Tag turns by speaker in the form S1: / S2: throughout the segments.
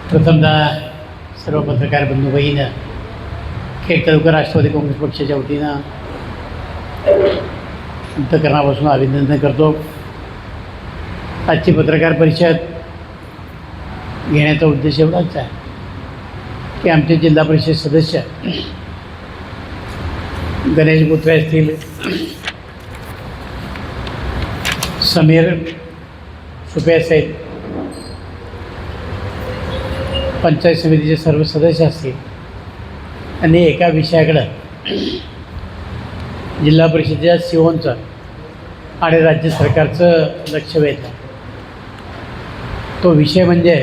S1: प्रथमतः सर्व पत्रकार बंधू भगिनींना खेड तालुका राष्ट्रवादी काँग्रेस पक्षाच्या वतीनं अंतःकरणापासून अभिनंदन करतो. आजची पत्रकार परिषद घेण्याचा उद्देश एवढाच आहे की आमचे जिल्हा परिषद सदस्य गणेश बोत्रे असतील, समीर सुपे असेल, पंचायत समितीचे सर्व सदस्य असतील आणि एका विषयाकडं जिल्हा परिषदेच्या सीओंचं आणि राज्य सरकारचं लक्ष वेधलं. तो विषय म्हणजे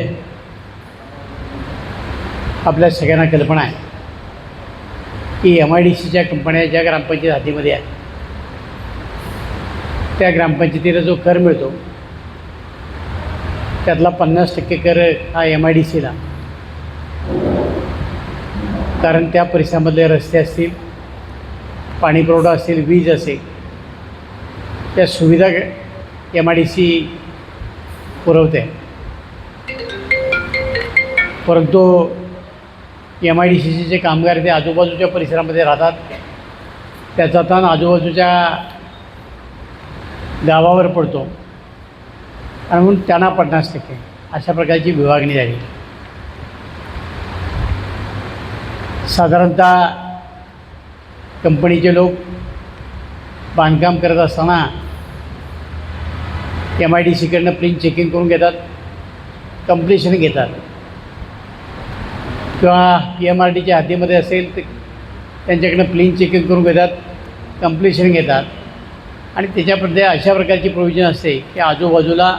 S1: आपल्या सगळ्यांना कल्पना आहे की MIDCच्या कंपन्या ज्या ग्रामपंचायत हातीमध्ये आहेत त्या ग्रामपंचायतीला जो कर मिळतो त्यातला 50% कर हा MIDCला, कारण त्या परिसरामधले रस्ते असतील, पाणी पुरवठा असेल, वीज असेल, त्या सुविधा MIDC पुरवते. परंतु MIDCचे जे कामगार ते आजूबाजूच्या परिसरामध्ये राहतात, त्याचा ताण आजूबाजूच्या गावावर पडतो आणि म्हणून त्यांना 50% अशा प्रकारची विभागणी झाली. साधारणतः कंपनीचे लोक बांधकाम करत असताना MIDCकडनं प्लीन चेकिंग करून घेतात, कंप्लिशन घेतात, किंवा PMRDच्या हद्दीमध्ये असेल तर त्यांच्याकडनं प्लीन चेकिंग करून घेतात, कंप्लिशन घेतात. आणि त्याच्यामध्ये अशा प्रकारची प्रोव्हिजन असते की आजूबाजूला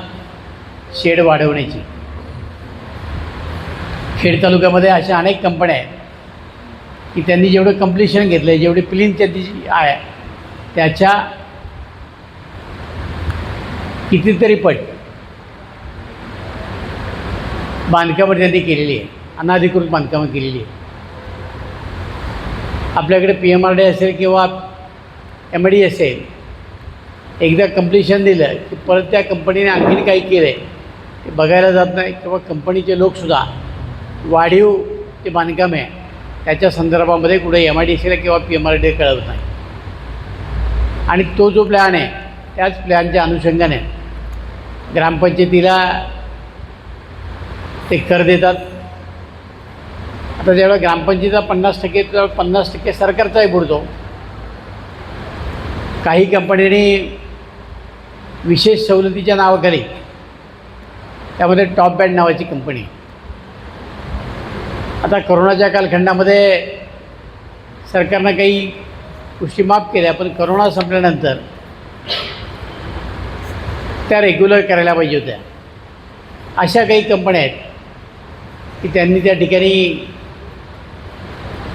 S1: शेड वाढवण्याची. खेड तालुक्यामध्ये अशा अनेक कंपन्या आहेत की त्यांनी जेवढं कंप्लिशन घेतलं आहे, जेवढी प्लीन त्यांची आहे त्याच्या कितीतरी पट बांधकामं त्यांनी केलेली आहे, अनाधिकृत बांधकामं केलेली आहे. आपल्याकडे PMRD असेल किंवा MID असेल, एकदा कंप्लिशन दिलं की परत त्या कंपनीने आणखीन काही केलं आहे ते बघायला जात नाही, किंवा कंपनीचे लोकसुद्धा वाढीव जे बांधकाम आहे त्याच्या संदर्भामध्ये कुठे MIDCला किंवा PMRD कळवत नाही. आणि तो जो प्लॅन आहे त्याच प्लॅनच्या अनुषंगाने ग्रामपंचायतीला ते कर देतात. आता जेव्हा ग्रामपंचायतीचा 50% तर 50% सरकारचाही बुडतो. काही कंपन्यांनी विशेष सवलतीच्या नावाखाली, त्यामध्ये टॉप बँड नावाची कंपनी, आता करोनाच्या कालखंडामध्ये सरकारनं काही गोष्टी माफ केल्या, पण करोना संपल्यानंतर त्या रेग्युलर करायला पाहिजे होत्या. अशा काही कंपन्या आहेत की त्यांनी त्या ठिकाणी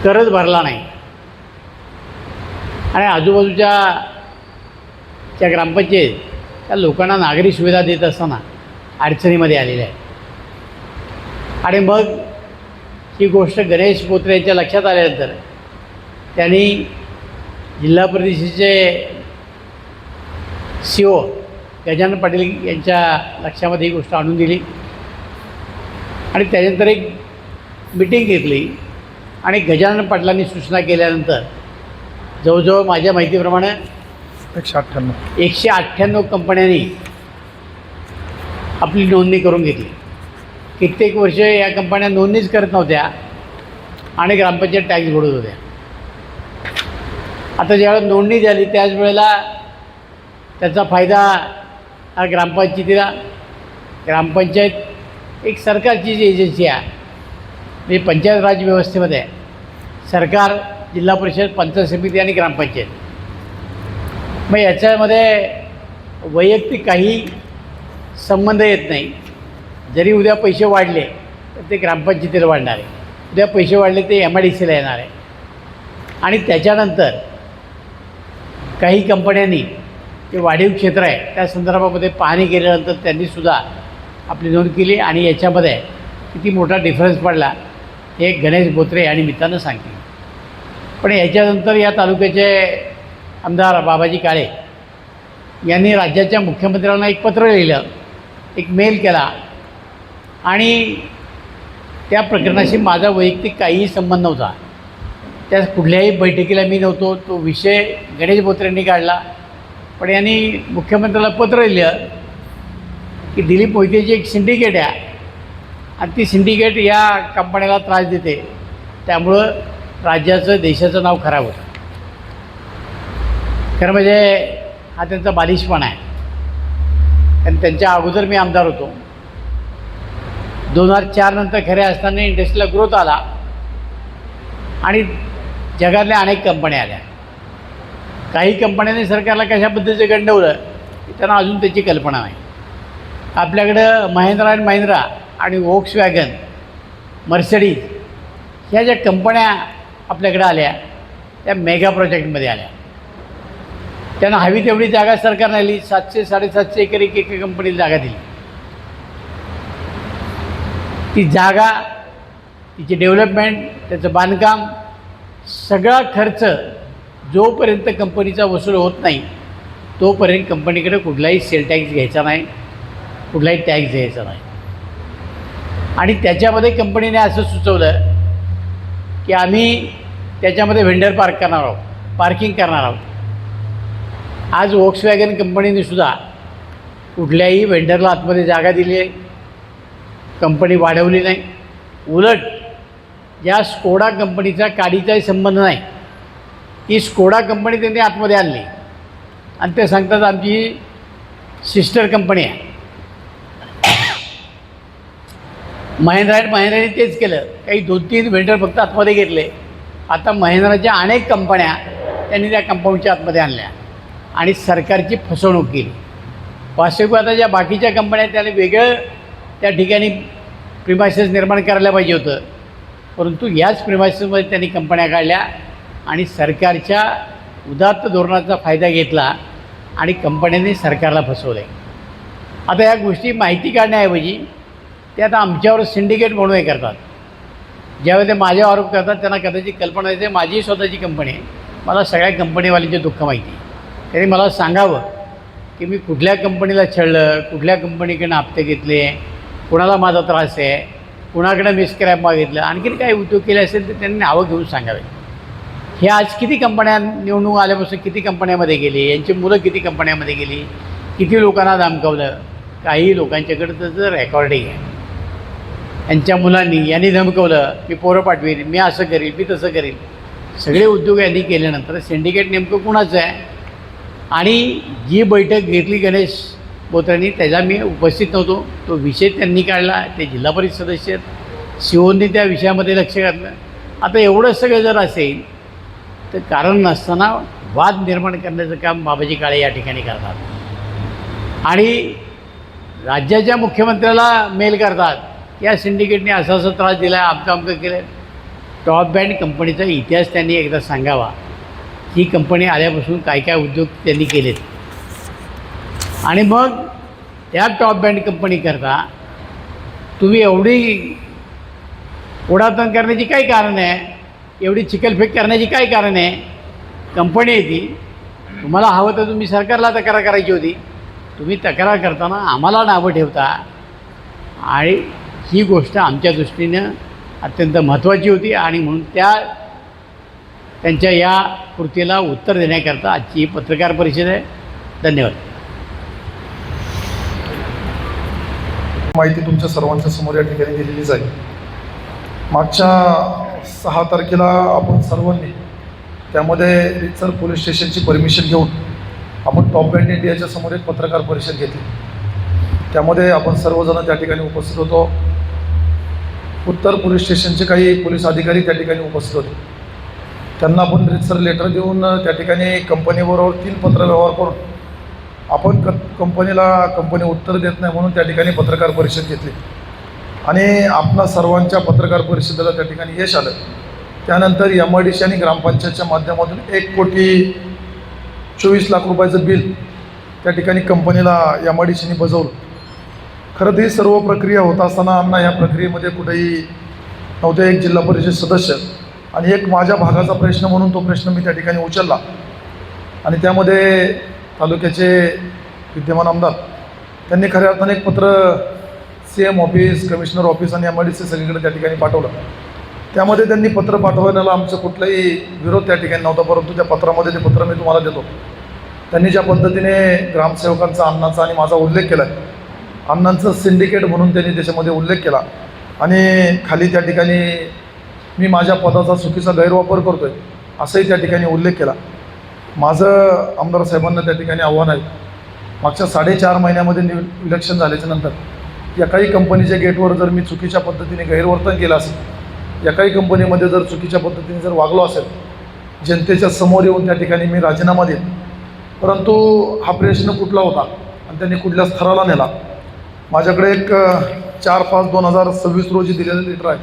S1: करच भरला नाही आणि आजूबाजूच्या ज्या ग्रामपंचायत त्या लोकांना नागरी सुविधा देत असताना अडचणीमध्ये आलेल्या आहे. आणि मग ही गोष्ट गणेश बोत्रे यांच्या लक्षात आल्यानंतर त्यांनी जिल्हा परिषदेचे CO गजानन पाटील यांच्या लक्षामध्ये ही गोष्ट आणून दिली आणि त्याच्यानंतर एक मीटिंग घेतली आणि गजानन पाटलांनी सूचना केल्यानंतर जवळजवळ माझ्या माहितीप्रमाणे 198 कंपन्यांनी आपली नोंदणी करून घेतली. कित्येक वर्ष या कंपन्या नोंदणीच करत नव्हत्या आणि ग्रामपंचायत टॅक्स भरत होत्या. आता ज्यावेळेला नोंदणी झाली त्याच वेळेला त्याचा फायदा हा ग्रामपंचायतीला, ग्रामपंचायत एक सरकारची जी एजन्सी आहे, म्हणजे पंचायत राज व्यवस्थेमध्ये सरकार, जिल्हा परिषद, पंचायत समिती आणि ग्रामपंचायत, मग याच्यामध्ये वैयक्तिक काही संबंध येत नाही. जरी उद्या पैसे वाढले तर ते ग्रामपंचायतीला वाढणार आहे, उद्या पैसे वाढले ते MIDCला येणार आहे. आणि त्याच्यानंतर काही कंपन्यांनी जे वाढीव क्षेत्र आहे त्या संदर्भामध्ये पाहणी केल्यानंतर त्यांनीसुद्धा आपली नोंद केली आणि याच्यामध्ये किती मोठा डिफरन्स पडला हे गणेश बोत्रे या निमित्तानं सांगतील. पण याच्यानंतर या तालुक्याचे आमदार बाबाजी काळे यांनी राज्याच्या मुख्यमंत्र्यांना एक पत्र लिहिलं, एक मेल केला आणि त्या प्रकरणाशी माझा वैयक्तिक काहीही संबंध नव्हता. त्या कुठल्याही बैठकीला मी नव्हतो. तो विषय गणेश बोत्रेंनी काढला. पण यांनी मुख्यमंत्र्याला पत्र लिहिलं की दिलीप मोहितेची एक सिंडिकेट आहे आणि ती सिंडिकेट या कंपन्याला त्रास देते, त्यामुळं राज्याचं देशाचं नाव खराब होतं. खरं म्हणजे हा त्यांचा बालिशपणा आहे. कारण त्यांच्या अगोदर मी आमदार होतो. 2004 नंतर खऱ्या असताना इंडस्ट्रीला ग्रोथ आला आणि जगातल्या अनेक कंपन्या आल्या. काही कंपन्यांनी सरकारला कशा पद्धतीचं गंडवलं की त्यांना अजून त्याची कल्पना नाही. आपल्याकडं महिंद्रा अँड महिंद्रा आणि वोक्सवॅगन, मर्सिडीज ह्या ज्या कंपन्या आपल्याकडे आल्या त्या मेगा प्रोजेक्टमध्ये आल्या. त्यांना हवी तेवढी जागा सरकारने दिली. 700-750 एकर एका कंपनीला जागा दिली. ती जागा, तिची डेव्हलपमेंट, त्याचं बांधकाम, सगळा खर्च जोपर्यंत कंपनीचा वसूल होत नाही तोपर्यंत कंपनीकडे कुठलाही सेल टॅक्स घ्यायचा नाही, कुठलाही टॅक्स द्यायचा नाही. आणि त्याच्यामध्ये कंपनीने असं सुचवलं की आम्ही त्याच्यामध्ये व्हेंडर पार्किंग करणार आहोत. आज वोक्सवॅगन कंपनीने सुद्धा कुठल्याही व्हेंडरला आतमध्ये जागा दिली आहे, कंपनी वाढवली नाही. उलट या स्कोडा कंपनीचा काडीचाही संबंध नाही. ती स्कोडा कंपनी त्यांनी आतमध्ये आणली आणि ते सांगतात आमची सिस्टर कंपनी आहे. महिंद्रा अँड महिंद्राने तेच केलं. काही 2-3 व्हेंडर फक्त आतमध्ये घेतले. आता महिंद्राच्या अनेक कंपन्या त्यांनी त्या कंपाऊंडच्या आतमध्ये आणल्या आणि सरकारची फसवणूक केली. वास्तविक आता ज्या बाकीच्या कंपन्या त्याने वेगळं त्या ठिकाणी प्रिमायसेस निर्माण करायला पाहिजे होतं, परंतु याच प्रिमायसेसमध्ये त्यांनी कंपन्या काढल्या आणि सरकारच्या उदात्त धोरणाचा फायदा घेतला आणि कंपन्यांनी सरकारला फसवलं आहे. आता या गोष्टी माहिती काढण्याऐवजी ते आता आमच्यावर सिंडिकेट म्हणून हे करतात. ज्यावेळी ते माझ्यावर आरोप करतात त्यांना कदाचित कल्पना येते माझी स्वतःची कंपनी आहे, मला सगळ्या कंपनीवाल्यांचे दुःख माहिती आहे. त्यांनी मला सांगावं की मी कुठल्या कंपनीला छळलं, कुठल्या कंपनीकडनं हप्ते घेतले, कुणाला माझा त्रास आहे, कुणाकडं मिसक्रॅप मागितलं, आणखीन काही उद्योग केले असेल तर त्यांनी नावं घेऊन सांगावे. हे आज किती कंपन्या निवडणूक आल्यापासून किती कंपन्यामध्ये गेली, यांची मुलं किती कंपन्यामध्ये गेली, किती लोकांना धमकावलं. काही लोकांच्याकडं त्याचं रेकॉर्डिंग आहे. यांच्या मुलांनी यांनी धमकवलं, मी पोरं पाठवीन, मी असं करीन, मी तसं करीन. सगळे उद्योग यांनी केल्यानंतर सिंडिकेट नेमकं कुणाचं आहे? आणि जी बैठक घेतली गणेश बोत्रेंनी त्याचा मी उपस्थित नव्हतो. तो विषय त्यांनी काढला, ते जिल्हा परिषद सदस्य आहेत, सीओनी त्या विषयामध्ये लक्ष घातलं. आता एवढं सगळं जर असेल तर कारण नसताना वाद निर्माण करण्याचं काम बाबाजी काळे या ठिकाणी करतात आणि राज्याच्या मुख्यमंत्र्याला मेल करतात की या सिंडिकेटने असा त्रास दिला आहे, आमचं केलं. टॉप बँड कंपनीचा इतिहास त्यांनी एकदा सांगावा. ही कंपनी आल्यापासून काय काय उद्योग त्यांनी केलेत आणि मग त्या टॉप बँड कंपनीकरता तुम्ही एवढी ओढाताण करण्याची काय कारण आहे? एवढी चिखलफेक करण्याची काय कारण आहे? कंपनी आहे ती. तुम्हाला हवं तर तुम्ही सरकारला तक्रार करायची होती. तुम्ही तक्रार करताना आम्हाला नावं ठेवता आणि ही गोष्ट आमच्या दृष्टीनं अत्यंत महत्त्वाची होती आणि म्हणून त्यांच्या या कृतीला उत्तर देण्याकरता आजची ही पत्रकार परिषद आहे. धन्यवाद.
S2: माहिती तुमच्या सर्वांच्या समोर या ठिकाणी दिलेलीच आहे. मागच्या 6 तारखेला आपण सर्वांनी त्यामध्ये रितसर पोलीस स्टेशनची परमिशन घेऊन आपण टॉप बँड इंडियाच्या समोर एक पत्रकार परिषद घेतली. त्यामध्ये आपण सर्वजण त्या ठिकाणी उपस्थित होतो. उत्तर पोलीस स्टेशनचे काही पोलीस अधिकारी त्या ठिकाणी उपस्थित होते. त्यांना आपण रितसर लेटर देऊन त्या ठिकाणी कंपनीबरोबर 3 पत्रव्यवहार करून आपण कंपनी उत्तर देत नाही म्हणून त्या ठिकाणी पत्रकार परिषद घेतली आणि आपणा सर्वांच्या पत्रकार परिषदेला त्या ठिकाणी यश आलं. त्यानंतर MIDC आणि ग्रामपंचायतच्या माध्यमातून 1,24,00,000 रुपयाचं बिल त्या ठिकाणी कंपनीला MIDCने बजावलं. खरं तर ही सर्व प्रक्रिया होत असताना आम्हाला ह्या प्रक्रियेमध्ये कुठेही नव्हते. एक जिल्हा परिषद सदस्य आणि एक माझ्या भागाचा प्रश्न म्हणून तो प्रश्न मी त्या ठिकाणी उचलला आणि त्यामध्ये तालुक्याचे विद्यमान आमदार त्यांनी खऱ्या अर्थाने एक पत्र CM ऑफिस, कमिशनर ऑफिस आणि MIDC सगळीकडे त्या ठिकाणी पाठवलं. त्यामध्ये त्यांनी पत्र पाठवण्याला आमचं कुठलाही विरोध त्या ठिकाणी नव्हता, परंतु त्या पत्रामध्ये ते पत्र मी तुम्हाला देतो. त्यांनी ज्या पद्धतीने ग्रामसेवकांचा, अण्णांचा आणि माझा उल्लेख केला आहे, अण्णांचं सिंडिकेट म्हणून त्यांनी त्याच्यामध्ये उल्लेख केला आणि खाली त्या ठिकाणी मी माझ्या पदाचा चुकीचा गैरवापर करतो आहे असंही त्या ठिकाणी उल्लेख केला. माझं आमदार साहेबांना त्या ठिकाणी आव्हान आहे, मागच्या 4.5 महिन्यामध्ये इलेक्शन झाल्याच्या नंतर एकाही कंपनीच्या गेटवर जर मी चुकीच्या पद्धतीने गैरवर्तन केलं असेल, एकाही कंपनीमध्ये जर चुकीच्या पद्धतीने जर वागलो असेल, जनतेच्या समोर येऊन त्या ठिकाणी मी राजीनामा देईन. परंतु हा प्रश्न कुठला होता आणि त्यांनी कुठल्या स्तराला नेला. माझ्याकडे एक 4/5/2026 रोजी दिलेलं लेटर आहे.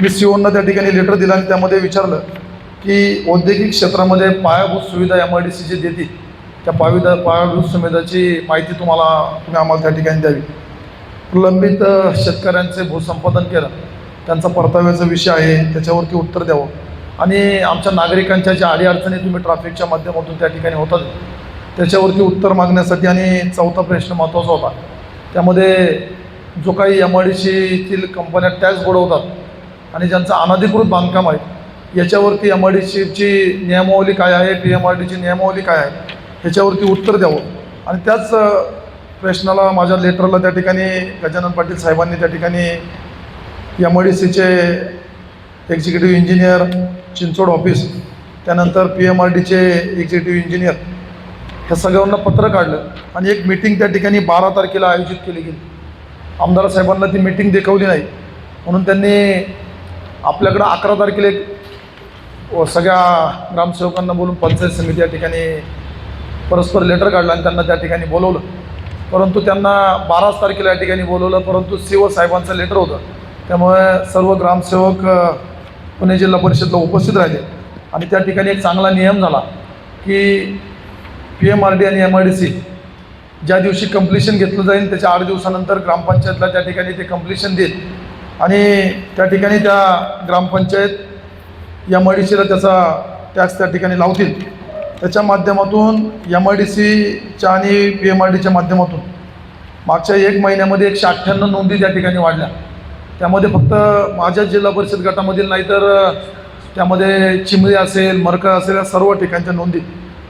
S2: मी COना त्या ठिकाणी लेटर दिलं आणि त्यामध्ये विचारलं की औद्योगिक क्षेत्रामध्ये पायाभूत सुविधा MIDC जे देते त्या पायाभूत सुविधाची माहिती तुम्ही आम्हाला त्या ठिकाणी द्यावी. प्रलंबित शेतकऱ्यांचे भूसंपादन केलं, त्यांचा परताव्याचा विषय आहे, त्याच्यावरती उत्तर द्यावं आणि आमच्या नागरिकांच्या ज्या अडीअडचणी तुम्ही ट्रॅफिकच्या माध्यमातून त्या ठिकाणी होतात त्याच्यावरती उत्तर मागण्यासाठी. आणि चौथा प्रश्न महत्त्वाचा होता, त्यामध्ये जो काही MIDCतील कंपन्या टॅक्स बुडवतात आणि ज्यांचं अनधिकृत बांधकाम आहे याच्यावरती MIDCची नियमावली काय आहे, PMRDची नियमावली काय आहे ह्याच्यावरती उत्तर द्यावं. आणि त्याच प्रश्नाला, माझ्या लेटरला त्या ठिकाणी गजानन पाटील साहेबांनी त्या ठिकाणी MIDCचे एक्झिक्युटिव्ह इंजिनियर, चिंचोड ऑफिस, त्यानंतर PMRDचे एक्झिक्युटिव्ह इंजिनियर ह्या सगळ्यांना पत्र काढलं आणि एक मीटिंग त्या ठिकाणी 12 तारखेला आयोजित केली गेली. आमदार साहेबांना ती मीटिंग दाखवली नाही म्हणून त्यांनी आपल्याकडं 11 तारखेला एक सगळ्या ग्रामसेवकांना बोलून पंचायत समिती या ठिकाणी परस्पर लेटर काढलं आणि त्यांना त्या ठिकाणी बोलवलं. परंतु त्यांना 12 तारखेला या ठिकाणी बोलवलं, परंतु CO साहेबांचं लेटर होतं त्यामुळे सर्व ग्रामसेवक पुणे जिल्हा परिषदला उपस्थित राहिले. आणि त्या ठिकाणी एक चांगला नियम झाला की PMRD आणि MIDC ज्या दिवशी कंप्लिशन घेतलं जाईल त्याच्या 8 दिवसानंतर ग्रामपंचायतला त्या ठिकाणी ते कंप्लिशन देईल आणि त्या ठिकाणी त्या ग्रामपंचायत MIDCला त्याचा टॅक्स त्या ठिकाणी लावतील. त्याच्या माध्यमातून MIDCच्या आणि PMRDच्या माध्यमातून मागच्या 1 महिन्यामध्ये 198 नोंदी त्या ठिकाणी वाढल्या. त्यामध्ये फक्त माझ्या जिल्हा परिषद गटामधील नाही तर त्यामध्ये चिमरी असेल, मरकळ असेल, या सर्व ठिकाणच्या नोंदी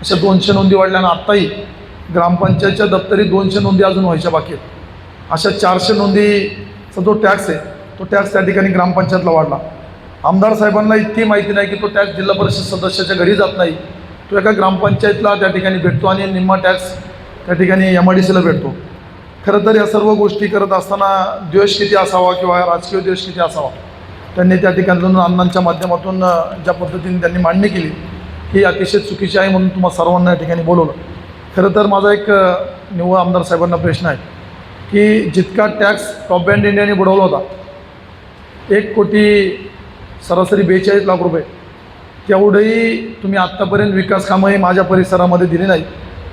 S2: अशा 200 नोंदी वाढल्या. आणि आत्ताही ग्रामपंचायतच्या दप्तरी 200 नोंदी अजून व्हायच्या बाकी आहेत. अशा 400 नोंदीचा जो टॅक्स आहे तो टॅक्स त्या ठिकाणी ग्रामपंचायतला वाढला. आमदार साहेबांना इतकी माहिती नाही की तो टॅक्स जिल्हा परिषद सदस्याच्या घरी जात नाही, तो एका ग्रामपंचायतला त्या ठिकाणी भेटतो आणि निम्मा टॅक्स त्या ठिकाणी MIDCला भेटतो. खरं तर या सर्व गोष्टी करत असताना द्वेष किती असावा किंवा राजकीय द्वेष किती असावा त्यांनी त्या ठिकाणी अण्णांच्या माध्यमातून ज्या पद्धतीने त्यांनी मांडणी केली ही अतिशय चुकीची आहे म्हणून तुम्हाला सर्वांना या ठिकाणी बोलवलं. खरं तर माझा एक निव्वळ आमदार साहेबांना प्रश्न आहे की जितका टॅक्स टॉप बँड इंडियाने बुडवला होता 1 कोटी सरासरी 42 लाख रुपये, तेवढंही तुम्ही आत्तापर्यंत विकास कामंही माझ्या परिसरामध्ये दिली नाही.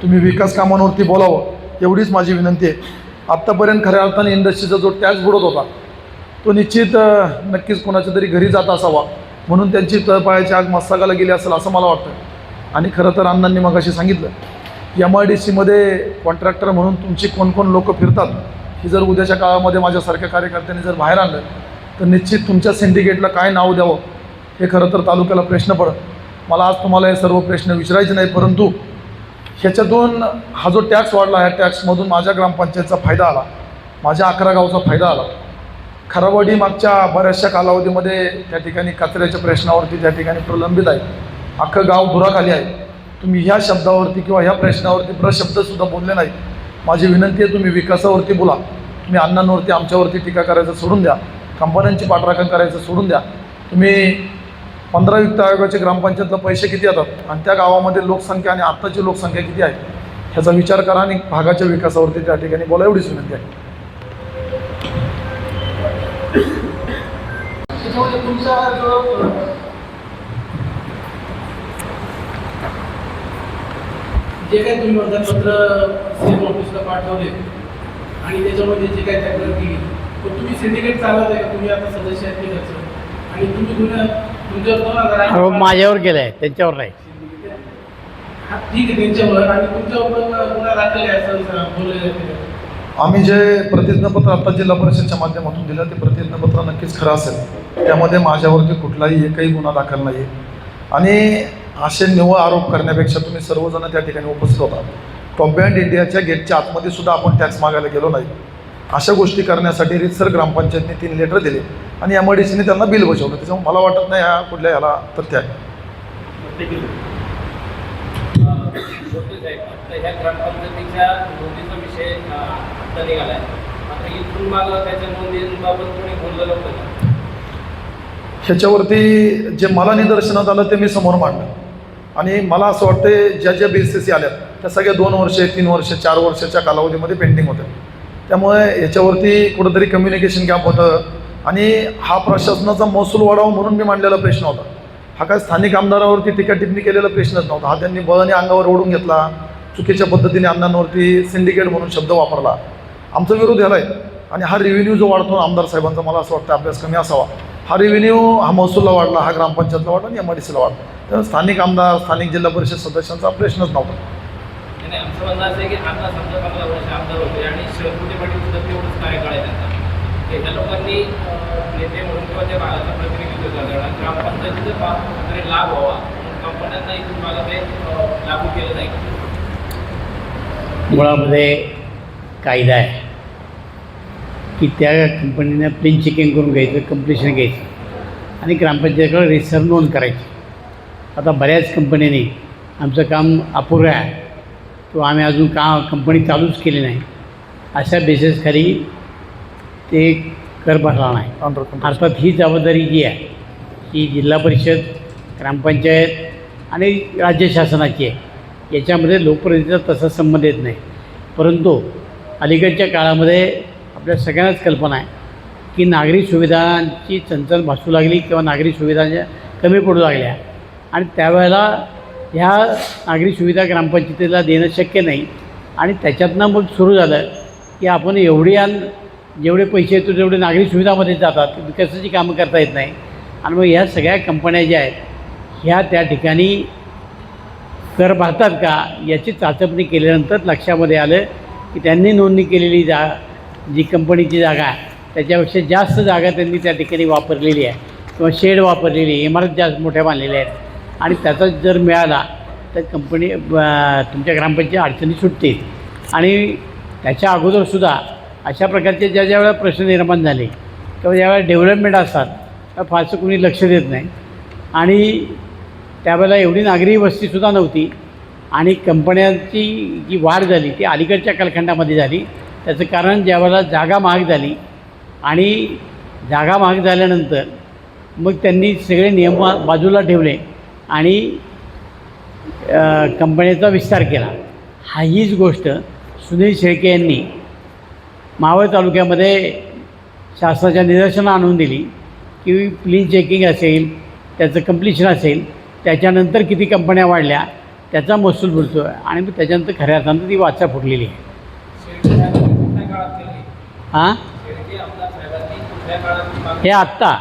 S2: तुम्ही विकास कामांवरती बोलावं एवढीच माझी विनंती आहे. आत्तापर्यंत खऱ्या अर्थाने इंडस्ट्रीचा जो टॅक्स बुडत होता तो निश्चित नक्कीच कोणाच्या तरी घरी जात असावा म्हणून त्यांची तळपायाची आग मस्तकाला गेली असेल असं मला वाटतं. आणि खरं तर अण्णांनी मगाशी सांगितलं MIDCमध्ये कॉन्ट्रॅक्टर म्हणून तुमची कोण लोक फिरतात ही जर उद्याच्या काळामध्ये माझ्यासारख्या कार्यकर्त्यांनी जर बाहेर आणलं तर निश्चित तुमच्या सिंडिकेटला काय नाव द्यावं हे खरं तर तालुक्याला प्रश्न पडत. मला आज तुम्हाला हे सर्व प्रश्न विचारायचे नाही, परंतु ह्याच्यातून हा जो टॅक्स वाढला ह्या टॅक्समधून माझ्या ग्रामपंचायतचा फायदा आला, माझ्या 11 गावचा फायदा आला. खराबवाडी मागच्या बऱ्याचशा कालावधीमध्ये त्या ठिकाणी कचऱ्याच्या प्रश्नावरती त्या ठिकाणी प्रलंबित आहे, अख्खं गाव धुराखाली आहे. तुम्ही ह्या शब्दावरती किंवा ह्या प्रश्नावरती प्रशब्दसुद्धा बोलले नाही. माझी विनंती आहे तुम्ही विकासावरती बोला. तुम्ही अण्णांवरती आमच्यावरती टीका करायचं सोडून द्या, कंपन्यांची पाठराखण करायचं सोडून द्या. तुम्ही 15 वित्त आयोगाचे ग्रामपंचायतला पैसे किती येतात आणि त्या गावामध्ये लोकसंख्या आणि आत्ताची लोकसंख्या किती आहे ह्याचा विचार करा आणि भागाच्या विकासावरती त्या ठिकाणी बोला एवढीच विनंती आहे.
S1: जे काही तुम्ही वर्तमानपत्र CM ऑफिसला पाठवले आणि त्याच्यामध्ये जे काही तक्रार केली तर तुम्ही सिंडिकेट चालवत आहे का? तुम्ही आता सदस्य आहेत की त्याचं आणि तुम्ही तुमच्यावर 2000 माझ्यावर केलं आहे, त्यांच्यावर नाही. ठीक आहे, त्यांच्यावर आणि तुमच्यावर पण गुन्हा दाखल आहे असं बोलले जाते.
S2: आम्ही जे प्रतिज्ञापत्र आता जिल्हा परिषदच्या माध्यमातून दिलं ते प्रतिज्ञापत्र नक्कीच खरं असेल. त्यामध्ये माझ्यावरती कुठलाही एकही गुन्हा दाखल नाही आणि असे निव्वळ आरोप करण्यापेक्षा तुम्ही सर्वजण त्या ठिकाणी उपस्थित होता. टॉप बँड इंडियाच्या गेटच्या आतमध्ये सुद्धा आपण टॅक्स मागायला गेलो नाही. अशा गोष्टी करण्यासाठी रितसर ग्रामपंचायतने 3 लेटर दिले आणि MIDCने त्यांना बिल बसवलं. त्याच्यामुळे मला वाटत नाही ह्या कुठल्या ह्याला तथ्य आहे.
S3: ह्या ग्रामपंचायतीच्या नोंदीचा विषय आता निघाला आहे. मात्र इथून मागं त्याच्या नोंदीबाबत कोणी बोललं नव्हतं का?
S2: ह्याच्यावरती जे मला निदर्शनात आलं ते मी समोर मांडलं आणि मला असं वाटतं ज्या BCC आल्यात त्या सगळ्या 2 वर्षे 3 वर्षे 4 वर्षाच्या कालावधीमध्ये पेंडिंग होत्या. त्यामुळे याच्यावरती कुठंतरी कम्युनिकेशन गॅप होतं आणि हा प्रशासनाचा महसूल वाढावा म्हणून मी मांडलेला प्रश्न होता. हा काय स्थानिक आमदारावरती टीका टिप्पणी केलेला प्रश्नच नव्हता. हा त्यांनी बळाने अंगावर ओढून घेतला. चुकीच्या पद्धतीने अण्णांवरती सिंडिकेट म्हणून शब्द वापरला. आमचा विरोध ह्याला आहे आणि हा रेव्हेन्यू जो वाढतो आमदार साहेबांचा मला असं वाटतं अभ्यास कमी असावा. हा रेव्हेन्यू हा महसूलला वाढला, हा ग्रामपंचायतला वाढला आणि MIDCला वाढला. त्यामुळे स्थानिक आमदार स्थानिक जिल्हा परिषद सदस्यांचा प्रश्नच नव्हता.
S3: आणि आमचं म्हणणं असं आहे की आता समजा 15 वर्ष आमदार होते आणि शरदपुटे पाटील सुद्धा तेवढंच कार्यकाळ आहे त्यांचा. त्या लोकांनी नेते म्हणून किंवा त्या भागाचं प्रतिनिधित्व करताना ग्रामपंचायतीचा कुठेतरी लाभ व्हावा म्हणून कंपन्यांना इथून मागं ते लागू केलं जाईल.
S1: मुळामध्ये कायदा आहे की त्या कंपनीनं प्लेन चेकिंग करून घ्यायचं, कंप्लिशन घ्यायचं आणि ग्रामपंचायतीकडे रितसर नोंद करायची. आता बऱ्याच कंपन्यांनी आमचं काम अपुरं आहे किंवा आम्ही अजून कंपनी चालूच केली नाही अशा बेसिसखाली ते कर भरला नाही. अर्थात ही जबाबदारी जी आहे ही जिल्हा परिषद, ग्रामपंचायत आणि राज्य शासनाची आहे. याच्यामध्ये लोकप्रतिनिधीचा तसा संबंध येत नाही. परंतु अलीकडच्या काळामध्ये आपल्या सगळ्यांनाच कल्पना आहे की नागरी सुविधांची चणचण भासू लागली किंवा नागरी सुविधांच्या कमी पडू लागल्या आणि त्यावेळेला ह्या नागरी सुविधा ग्रामपंचायतीला देणं शक्य नाही आणि त्याच्यातनं मग सुरू झालं की आपण जेवढे पैसे येतो तेवढे नागरी सुविधामध्ये जातात, विकासाची कामं करता येत नाही आणि मग ह्या सगळ्या कंपन्या ज्या आहेत ह्या त्या ठिकाणी कर भरतात का याची चाचपणी केल्यानंतर लक्षामध्ये आलं की त्यांनी नोंदणी केलेली जी कंपनीची जागा आहे त्याच्यापेक्षा जास्त जागा त्यांनी त्या ठिकाणी वापरलेली आहे किंवा शेड वापरलेली आहे, इमारत जास्त मोठ्या बांधलेल्या आहेत आणि त्याचा जर मिळाला तर कंपनी तुमच्या ग्रामपंचायत अडचणी सुटतील. आणि त्याच्या अगोदरसुद्धा अशा प्रकारचे ज्या वेळेला प्रश्न निर्माण झाले किंवा ज्यावेळेला डेव्हलपमेंट असतात तर फारसं कोणी लक्ष देत नाही आणि त्यावेळेला एवढी नागरी वस्तीसुद्धा नव्हती आणि कंपन्यांची जी वाढ झाली ती अलीकडच्या कालखंडामध्ये झाली. त्याचं कारण ज्यावेळेला जागा महाग झाली आणि जागा महाग झाल्यानंतर मग त्यांनी सगळे नियम बाजूला ठेवले आणि कंपन्याचा विस्तार केला. हीच गोष्ट सुनील शेळके यांनी मावळ तालुक्यामध्ये शासनाच्या निदर्शनं आणून दिली की प्लीन चेकिंग असेल, त्याचं कंप्लिशन असेल, त्याच्यानंतर किती कंपन्या वाढल्या त्याचा महसूल बोलतो आणि मग त्याच्यानंतर खऱ्या अर्थानं ती वाचा फुटलेली आहे. हां हे आत्ता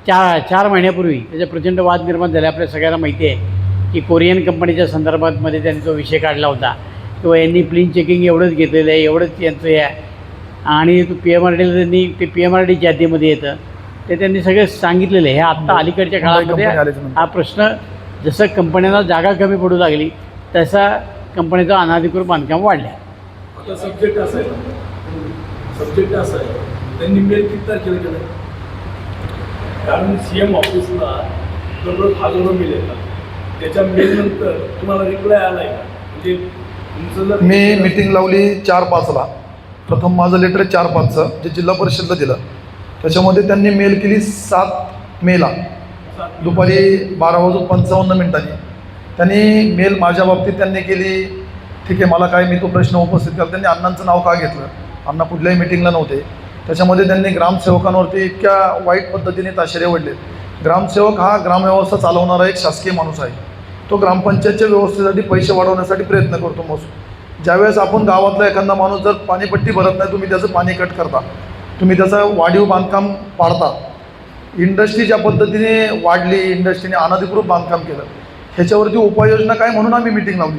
S1: 4 महिन्यापूर्वी त्याचा प्रचंड वाद निर्माण झाला. आपल्या सगळ्यांना माहिती आहे की कोरियन कंपनीच्या संदर्भामध्ये त्यांनी तो विषय काढला होता किंवा यांनी प्लीन चेकिंग एवढंच घेतलेलं आहे, एवढंच यांचं हे आहे आणि तो PMRDला त्यांनी ते PMRDच्या यादीमध्ये येतं ते त्यांनी सगळं सांगितलेलं आहे. हे आत्ता अलीकडच्या काळामध्ये हा प्रश्न जसं कंपन्यांना जागा कमी पडू लागली तसा कंपनीचा अनाधिकृत बांधकाम वाढल्या.
S4: आता सब्जेक्ट असं आहे त्यांनी मेल किती तारखेला केलं कारण CM ऑफिसला दररोज हजारो मेल येतात त्याच्या मेलनंतर तुम्हाला रिप्लाय आला आहे का म्हणजे तुमचं जर
S2: मी मीटिंग लावली 4-5ला. प्रथम माझं लेटर 4-5चं जे जिल्हा परिषदला दिलं त्याच्यामध्ये त्यांनी मेल केली 7 मेला दुपारी 12:55 त्यांनी मेल माझ्या बाबतीत त्यांनी केली. ठीक आहे मला काय मी तो प्रश्न उपस्थित केला. त्यांनी अण्णांचं नाव का घेतलं? अण्णा कुठल्याही मिटिंगला नव्हते. त्याच्यामध्ये त्यांनी ग्रामसेवकांवरती इतक्या वाईट पद्धतीने ताशेरे ओढले. ग्रामसेवक हा ग्रामव्यवस्था चालवणारा एक शासकीय माणूस आहे. तो ग्रामपंचायतच्या व्यवस्थेसाठी पैसे वाढवण्यासाठी प्रयत्न करतो. मग ज्यावेळेस आपण गावातला एखादा माणूस जर पाणीपट्टी भरत नाही तुम्ही त्याचं पाणी कट करता, तुम्ही त्याचं वाढीव बांधकाम पाडता. इंडस्ट्री ज्या पद्धतीने वाढली, इंडस्ट्रीने अनधिकृत बांधकाम केलं ह्याच्यावरती उपाययोजना काय म्हणून आम्ही मिटिंग लावली.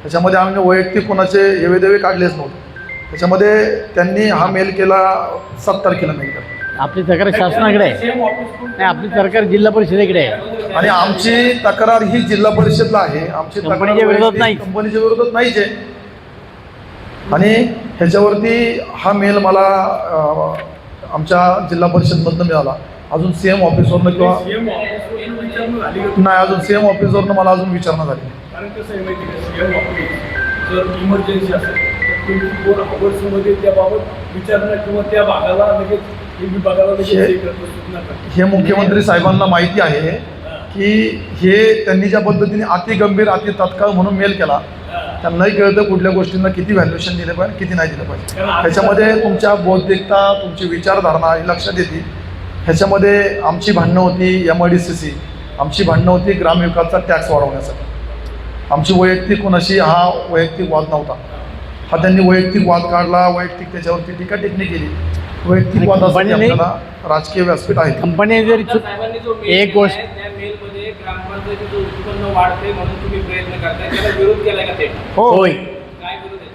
S2: त्याच्यामध्ये आम्ही वैयक्तिक कोणाचे हेवेदेवे काढलेच नव्हते. त्याच्यामध्ये त्यांनी हा मेल केला 7 तारखेला मेल केला
S1: आपली तक्रार शासनाकडे आहे,
S4: सीएम ऑफिसकडून
S1: नाही आपली तक्रार जिल्हा परिषदेकडे आहे.
S2: आणि आमची तक्रार ही जिल्हा परिषदला आहे. आमची तक्रार
S1: कंपनीच्या विरोधात नाही.
S2: कंपनीच्या विरोधात नाहीच आहे. आणि ह्याच्यावरती हा मेल मला आमच्या जिल्हा परिषदमधनं मिळाला. अजून सीएम ऑफिसवरनं किंवा
S4: सीएम ऑफिसवरून विचारणं झाली का?
S2: नाही, अजून सीएम ऑफिसवरनं मला अजून विचारणा झाली नाही.
S4: कारण कसं आहे माहिती आहे का, सीएम ऑफिस जर इमर्जन्सी असेल तर 24 आवर्समध्ये त्याबाबत विचारणा किंवा त्या भागाला लगेच विभागाला लगेच हे करतो, सूचना करतो.
S2: हे मुख्यमंत्री साहेबांना माहिती आहे की हे त्यांनी ज्या पद्धतीने अति गंभीर अति तात्काळ म्हणून मेल केला, त्यांनाही कळतं कुठल्या गोष्टींना किती व्हॅल्युएशन दिलं पाहिजे किती नाही दिलं पाहिजे. ह्याच्यामध्ये तुमच्या बौद्धिकता तुमची विचारधारणा ही लक्षात येते. ह्याच्यामध्ये आमची भांडणं होती MIDCC, आमची भांडणं होती ग्रामविकासचा टॅक्स वाढवण्यासाठी. आमची वैयक्तिक कोणाशी हा वैयक्तिक वाद नव्हता. हा त्यांनी वैयक्तिक वाद काढला, वैयक्तिक त्याच्यावरती टीका टिप्पणी केली. वैयक्तिक वादासाठी आपल्याला राजकीय व्यासपीठ आहे.
S1: कंपनी जरी
S3: आता साहेबांनी जो मेल
S1: एक गोष्ट
S3: केलाय, त्या मेलमध्ये ग्रामपंचायतीचं उत्पन्न वाढते म्हणून तुम्ही प्रयत्न करताय, त्याला विरोध केलाय का ते?
S2: हो,
S1: होय,
S3: काय विरोध आहे?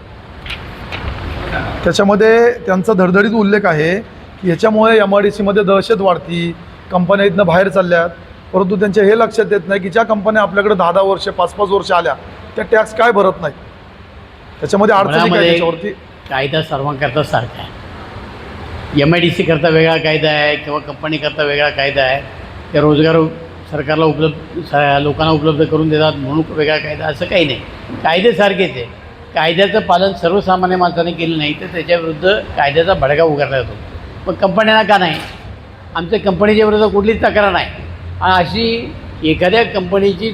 S2: त्याच्यामध्ये त्यांचा धडधडीत उल्लेख आहे की याच्यामुळे MIDCमध्ये दहशत वाढती, कंपन्या इथनं बाहेर चालल्यात. परंतु त्यांच्या हे लक्षात येत नाही की ज्या कंपन्या आपल्याकडे 10-10 वर्ष 5-5 वर्ष आल्या त्या टॅक्स काय भरत नाही. त्याच्यामध्ये अडचणी काय
S1: मुळामध्ये
S2: त्याच्यावरती.
S1: कायदा सर्वांकरता सारखा आहे. MIDC करता वेगळा कायदा आहे किंवा कंपनी करता वेगळा कायदा आहे. ते रोजगार सरकारला लोकांना उपलब्ध करून देतात म्हणून वेगळा कायदा असं काही नाही. कायदे सारखेच आहे. कायद्याचं पालन सर्वसामान्य माणसाने केलं नाही तर त्याच्याविरुद्ध कायद्याचा भडका उगारला जातो. पण कंपन्यांना का नाही? आमच्या कंपनीच्या विरुद्ध कुठलीच तक्रार नाही. आणि अशी एखाद्या कंपनीची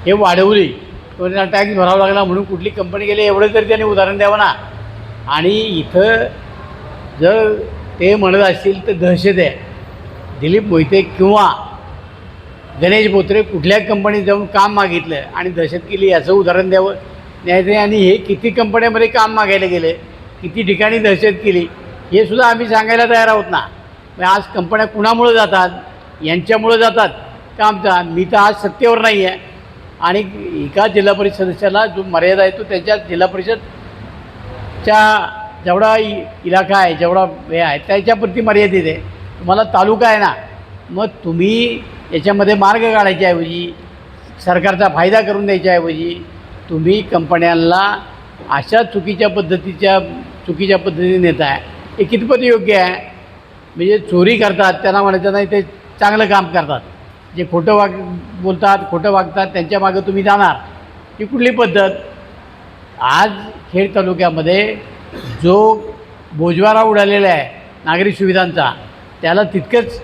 S1: हे वाढवली किंवा त्यांना टॅक्स भरावा लागला म्हणून कुठली कंपनी गेली एवढं तरी त्यांनी उदाहरण द्यावं ना. आणि इथं जर ते म्हणत असतील तर दहशत आहे. दिलीप मोहिते किंवा गणेश बोत्रे कुठल्या कंपनीत जाऊन काम मागितलं आणि दहशत केली याचं उदाहरण द्यावं न्यायचं. आणि हे किती कंपन्यामध्ये काम मागायला गेले, किती ठिकाणी दहशत केली हे सुद्धा आम्ही सांगायला तयार आहोत ना. आज कंपन्या कुणामुळं जातात? यांच्यामुळं जातात का आमचा? मी तर आज सत्तेवर नाही आहे. आणि एका जिल्हा परिषद सदस्याला जो मर्यादा आहे तो त्याच्या जिल्हा परिषदच्या जेवढा इलाका आहे, जेवढा हे आहे त्याच्यापुरती मर्यादित आहे. तुम्हाला तालुका आहे ना, मग तुम्ही याच्यामध्ये मार्ग काढायच्याऐवजी सरकारचा फायदा करून द्यायच्याऐवजी तुम्ही कंपन्यांना अशा चुकीच्या पद्धतीने नेत आहे. हे कितपत योग्य आहे? म्हणजे चोरी करतात त्यांना म्हणायचं नाही ते चांगलं काम करतात. जे खोटं बोलतात, खोटं वागतात त्यांच्या मागं तुम्ही जाणार, ही कुठली पद्धत? आज खेड तालुक्यामध्ये जो बोजवारा उडालेला आहे नागरी सुविधांचा, त्याला तितकंच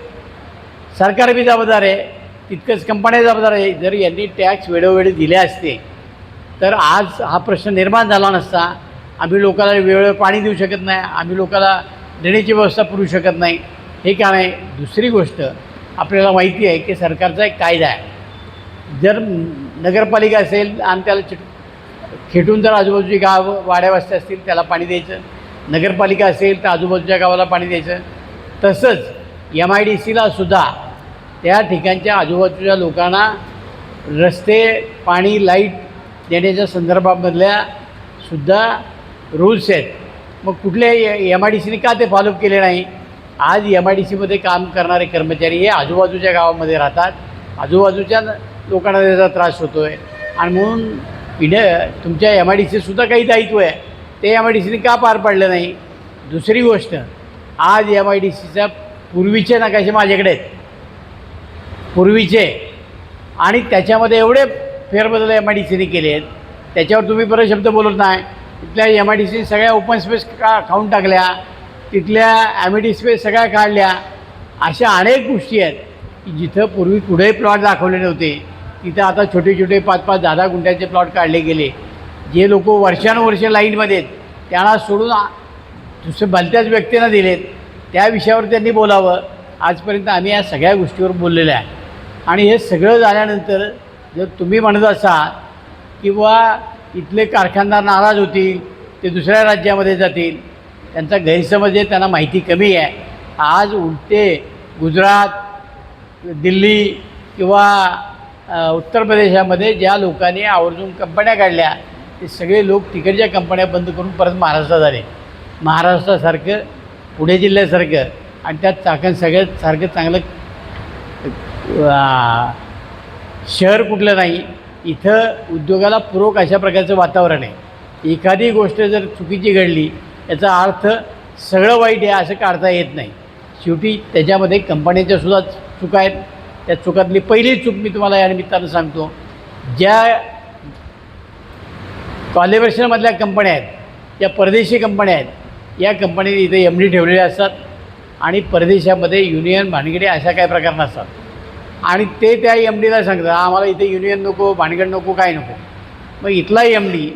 S1: सरकार बी जबाबदार आहे, तितकंच कंपन्या जबाबदार आहे. जर यांनी टॅक्स वेळोवेळी दिले असते तर आज हा प्रश्न निर्माण झाला नसता. आम्ही लोकांना वेळोवेळी पाणी देऊ शकत नाही, आम्ही लोकांना देण्याची व्यवस्था पुरवू शकत नाही, हे काम आहे. दुसरी गोष्ट आपल्याला माहिती आहे की सरकारचा एक कायदा आहे. जर नगरपालिका असेल आणि त्याला खेटून जर आजूबाजूची गाव वाड्या वस्त्या असतील त्याला पाणी द्यायचं, नगरपालिका असेल तर आजूबाजूच्या गावाला पाणी द्यायचं. तसंच MIDCला सुद्धा त्या ठिकाणच्या आजूबाजूच्या लोकांना रस्ते, पाणी, लाईट देण्याच्या संदर्भामधल्या सुद्धा रूल्स आहेत. मग कुठल्या MIDCने का ते फॉलोअप केले नाही? आज MIDCमध्ये काम करणारे कर्मचारी हे आजूबाजूच्या गावामध्ये राहतात, आजूबाजूच्या लोकांना त्याचा त्रास होतो आहे. आणि म्हणून तुमच्या MIDCसुद्धा काही दायित्व आहे, ते MIDCने का पार पाडलं नाही? दुसरी गोष्ट, आज MIDCचा पूर्वीचे नकाशे माझ्याकडे आहेत, पूर्वीचे, आणि त्याच्यामध्ये एवढे फेरबदल MIDCने केले आहेत त्याच्यावर तुम्ही बरेच शब्द बोलत नाही. तिथल्या MIDC सगळ्या ओपन स्पेस खाऊन टाकल्या, तिथल्या ॲम्युनिटी स्पेस सगळ्या काढल्या. अशा अनेक गोष्टी आहेत की जिथं पूर्वी कुठेही प्लॉट दाखवले नव्हते तिथं आता छोटे छोटे 5-5, 10-10 गुंठ्याचे प्लॉट काढले गेले. जे लोक वर्षानुवर्ष लाईनमध्ये आहेत त्यांना सोडून दुसरे भलत्याच व्यक्तींना दिलेत. त्या विषयावर त्यांनी बोलावं. आजपर्यंत आम्ही या सगळ्या गोष्टीवर बोललेल्या आहे. आणि हे सगळं झाल्यानंतर जर तुम्ही म्हणत असाल किंवा इथले कारखानदार नाराज होतील, ते दुसऱ्या राज्यामध्ये जातील, त्यांचा गैरसमज आहे, त्यांना माहिती कमी आहे. आज उलटे गुजरात, दिल्ली किंवा उत्तर प्रदेशामध्ये ज्या लोकांनी आवर्जून कंपन्या काढल्या ते सगळे लोक तिकडच्या कंपन्या बंद करून परत महाराष्ट्रात आले. महाराष्ट्रासारखं पुणे जिल्ह्यासारखं आणि त्यात सगळ्यात सारखं चांगलं शहर कुठलं नाही. इथं उद्योगाला पूरक अशा प्रकारचं वातावरण आहे. एखादी गोष्ट जर चुकीची घडली याचा अर्थ सगळं वाईट आहे असं काढता येत नाही. शेवटी त्याच्यामध्ये कंपन्यांच्यासुद्धा चुका आहेत. त्या चुकातली पहिली चूक मी तुम्हाला या निमित्तानं सांगतो, ज्या कॉलिबरेशनमधल्या कंपन्या आहेत, ज्या परदेशी कंपन्या आहेत, या कंपनीने इथे MD ठेवलेले असतात आणि परदेशामध्ये युनियन भानगडी अशा काही प्रकार नसतात आणि ते त्या MDला सांगतात आम्हाला इथे युनियन नको, भानगड नको, काय नको. मग इथला MD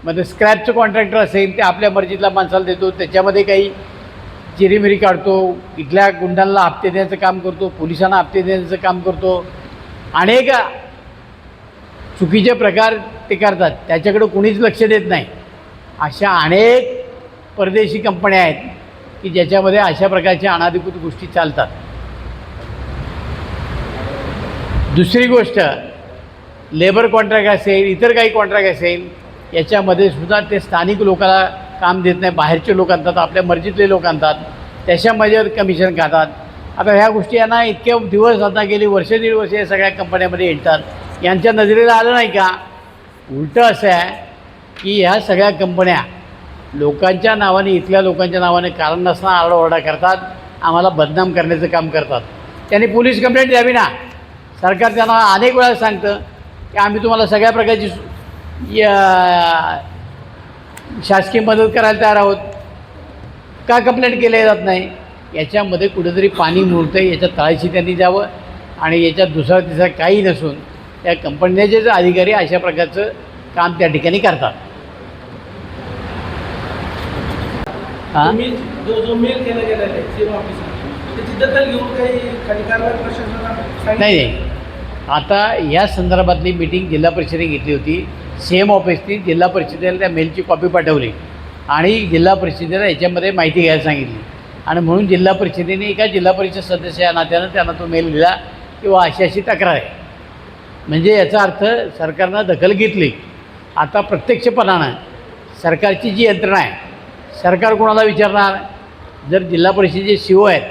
S1: मध्ये स्क्रॅपचं कॉन्ट्रॅक्टर असेल ते आपल्या मर्जीतला माणसाला देतो, त्याच्यामध्ये काही चिरीमिरी काढतो, इथल्या गुंडांना हप्ते देण्याचं काम करतो, पोलिसांना हप्ते देण्याचं काम करतो. अनेक चुकीचे प्रकार ते करतात, त्याच्याकडं कुणीच लक्ष देत नाही. अशा अनेक परदेशी कंपन्या आहेत की ज्याच्यामध्ये अशा प्रकारच्या अनधिकृत गोष्टी चालतात. दुसरी गोष्ट, लेबर कॉन्ट्रॅक्ट असेल, इतर काही कॉन्ट्रॅक्ट असेल, याच्यामध्ये सुद्धा ते स्थानिक लोकांना काम देत नाही. बाहेरचे लोक आणतात, आपल्या मर्जीतले लोक आणतात, त्याच्यामध्ये कमिशन खातात. आता ह्या गोष्टी यांना इतके दिवस आता गेली वर्ष दीड वर्ष या सगळ्या कंपन्यामध्ये येतात. यांच्या नजरेला आलं नाही का? उलटं असं आहे की ह्या सगळ्या कंपन्या लोकांच्या नावाने, इथल्या लोकांच्या नावाने कारण नसताना आरडाओरडा करतात, आम्हाला बदनाम करण्याचं काम करतात. त्यांनी पोलीस कंप्लेंट द्यावी ना. सरकार त्यांना अनेक वेळा सांगतं की आम्ही तुम्हाला सगळ्या प्रकारची शासकीय मदत करायला तयार आहोत. का कंप्लेंट केल्या जात नाही? याच्यामध्ये कुठेतरी पाणी मुरतं आहे, याच्या तळाशी त्यांनी जावं आणि याच्यात दुसरा तिसरा काही नसून त्या कंपन्याचे अधिकारी अशा प्रकारचं काम त्या ठिकाणी करतात. हां,
S4: तुम्ही जो मेल केला गेलेला आहे सीएम ऑफिसला, त्याची दखल घेऊन काही खाली कारवाई प्रशासनाला सांगितली?
S1: नाही. आता या संदर्भातली मीटिंग जिल्हा परिषदेने घेतली होती. CM ऑफिसनी जिल्हा परिषदेला त्या मेलची कॉपी पाठवली आणि जिल्हा परिषदेला याच्यामध्ये माहिती घ्यायला सांगितली आणि म्हणून जिल्हा परिषदेने एका जिल्हा परिषद सदस्य या नात्यानं त्यांना तो मेल दिला किंवा अशी अशी तक्रार आहे. म्हणजे याचा अर्थ सरकारनं दखल घेतली. आता प्रत्यक्षपणानं सरकारची जी यंत्रणा आहे, सरकार कोणाला विचारणार? जर जिल्हा परिषदेचे CO आहेत